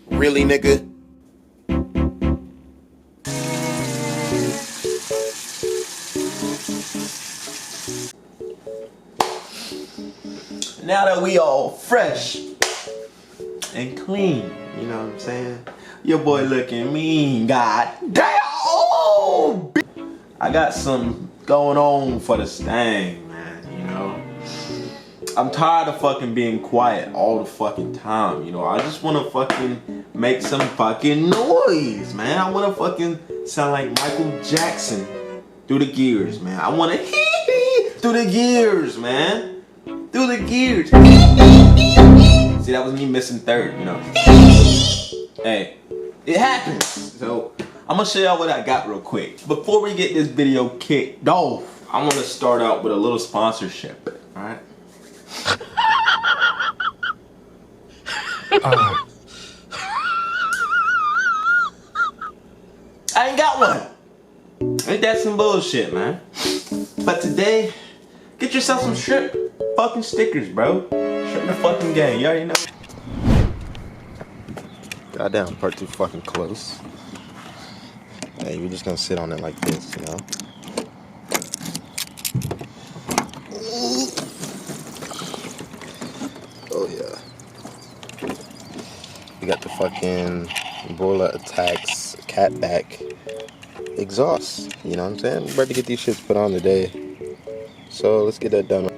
Really, nigga? Now that we all fresh and clean, you know what I'm saying? Your boy looking mean, god damn! Oh, I got some going on for the Stang, man, you know? I'm tired of fucking being quiet all the fucking time, you know? I just wanna fucking make some fucking noise, man. I wanna fucking sound like Michael Jackson through the gears, man. I wanna through the gears, man. Through the gears. See, that was me missing third, you know? Hey, it happens. So, I'm gonna show y'all what I got real quick. Before we get this video kicked off, I wanna start out with a little sponsorship, alright? I ain't got one. Ain't that some bullshit, man? But today, get yourself some shrimp fucking stickers, bro. Shrimp the fucking game, you already know. Goddamn, part too fucking close. Hey, we're just gonna sit on it like this, you know? Oh yeah. We got the fucking Bola Attacks catback exhaust. You know what I'm saying? We're about to get these shits put on today. So let's get that done.